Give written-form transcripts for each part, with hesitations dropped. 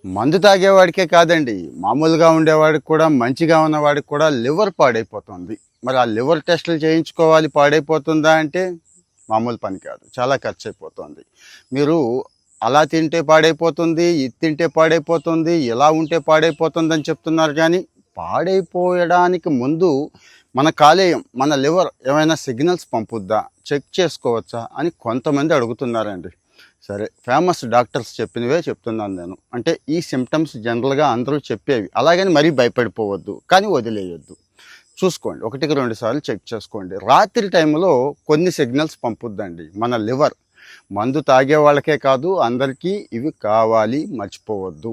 మందు తాగేవాడికే కాదండి, మామూలుగా ఉండేవాడికి కూడా, మంచిగా ఉన్నవాడికి కూడా లివర్ పాడైపోతుంది. మరి ఆ లివర్ టెస్టులు చేయించుకోవాలి, పాడైపోతుందా అంటే మామూలు పని కాదు, చాలా ఖర్చు అయిపోతుంది. మీరు అలా తింటే పాడైపోతుంది, ఇది తింటే పాడైపోతుంది, ఇలా ఉంటే పాడైపోతుంది అని చెప్తున్నారు. కానీ పాడైపోయడానికి ముందు మన కాలేయం, మన లివర్ ఏమైనా సిగ్నల్స్ పంపుద్దా, చెక్ చేసుకోవచ్చా అని కొంతమంది అడుగుతున్నారండి. సరే, ఫేమస్ డాక్టర్స్ చెప్పినవే చెప్తున్నాను నేను. అంటే ఈ సిమ్టమ్స్ జనరల్గా అందరూ చెప్పేవి, అలాగని మరీ భయపడిపోవద్దు, కానీ వదిలేయొద్దు. చూసుకోండి, 1-2 సార్లు చెక్ చేసుకోండి. రాత్రి టైంలో కొన్ని సిగ్నల్స్ పంపుద్దండి మన లివర్. మందు తాగే వాళ్ళకే కాదు, అందరికీ ఇవి కావాలి, మర్చిపోవద్దు.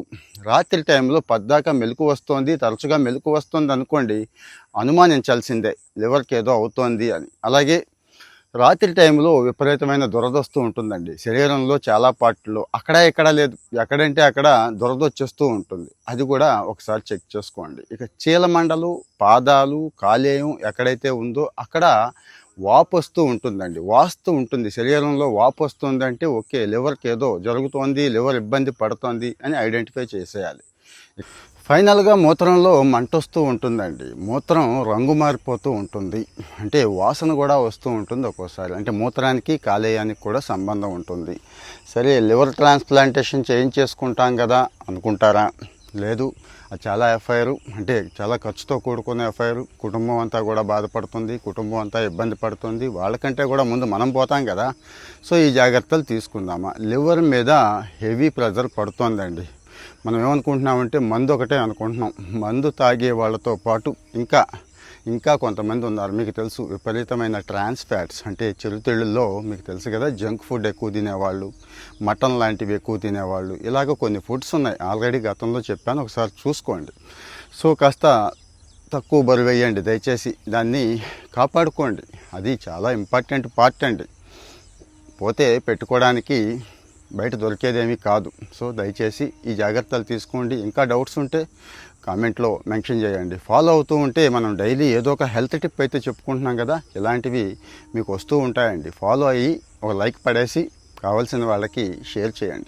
రాత్రి టైంలో పద్దాక మెలకు వస్తుంది, తరచుగా మెలకు వస్తుంది అనుకోండి, అనుమానించాల్సిందే లివర్కి ఏదో అవుతోంది అని. అలాగే రాత్రి టైంలో విపరీతమైన దురదొస్తూ ఉంటుందండి శరీరంలో, చాలా పార్ట్లో, అక్కడ ఇక్కడ లేదు, ఎక్కడంటే అక్కడ దురద వచ్చేస్తూ ఉంటుంది. అది కూడా ఒకసారి చెక్ చేసుకోండి. ఇక చీలమండలు, పాదాలు, కాలేయం ఎక్కడైతే ఉందో అక్కడ వాపు వస్తూ ఉంటుందండి, వాస్తూ ఉంటుంది. శరీరంలో వాపు వస్తుందంటే ఓకే, లివర్కి ఏదో జరుగుతోంది, లివర్ ఇబ్బంది పడుతోంది అని ఐడెంటిఫై చేసేయాలి. ఫైనల్గా మూత్రంలో మంట వస్తూ ఉంటుందండి, మూత్రం రంగు మారిపోతూ ఉంటుంది, అంటే వాసన కూడా వస్తూ ఉంటుంది ఒక్కోసారి. అంటే మూత్రానికి కాలేయానికి కూడా సంబంధం ఉంటుంది. సరే, లివర్ ట్రాన్స్ప్లాంటేషన్ చేయించేసుకుంటాం కదా అనుకుంటారా? లేదు, అది చాలా ఎఫ్ఐఆర్, అంటే చాలా ఖర్చుతో కూడుకున్న ఎఫ్ఐఆర్. కుటుంబం అంతా కూడా బాధపడుతుంది, కుటుంబం అంతా ఇబ్బంది పడుతుంది, వాళ్ళకంటే కూడా ముందు మనం పోతాం కదా. సో ఈ జాగ్రత్తలు తీసుకుందామా? లివర్ మీద హెవీ ప్రెజర్ పడుతోందండి. మనం ఏమనుకుంటున్నామంటే మందు ఒకటే అనుకుంటున్నాం. మందు తాగే వాళ్ళతో పాటు ఇంకా కొంతమంది ఉన్నారు. మీకు తెలుసు, విపరీతమైన ట్రాన్స్ ఫ్యాట్స్, అంటే చిరుతిళ్ళల్లో మీకు తెలుసు కదా, జంక్ ఫుడ్ ఎక్కువ తినేవాళ్ళు, మటన్ లాంటివి ఎక్కువ తినేవాళ్ళు, ఇలాగ కొన్ని ఫుడ్స్ ఉన్నాయి. ఆల్రెడీ గతంలో చెప్పాను, ఒకసారి చూసుకోండి. సో కాస్త తక్కువ బరువు వేయండి దయచేసి, దాన్ని కాపాడుకోండి. అది చాలా ఇంపార్టెంట్ పార్ట్ అండి. పోతే పెట్టుకోవడానికి బయట దొరికేదేమీ కాదు. సో దయచేసి ఈ జాగ్రత్తలు తీసుకోండి. ఇంకా డౌట్స్ ఉంటే కామెంట్లో మెన్షన్ చేయండి. ఫాలో అవుతూ ఉంటే మనం డైలీ ఏదో ఒక హెల్త్ టిప్ అయితే చెప్పుకుంటున్నాం కదా, ఇలాంటివి మీకు వస్తూ ఉంటాయండి. ఫాలో అయ్యి ఒక లైక్ పడేసి కావాల్సిన వాళ్ళకి షేర్ చేయండి.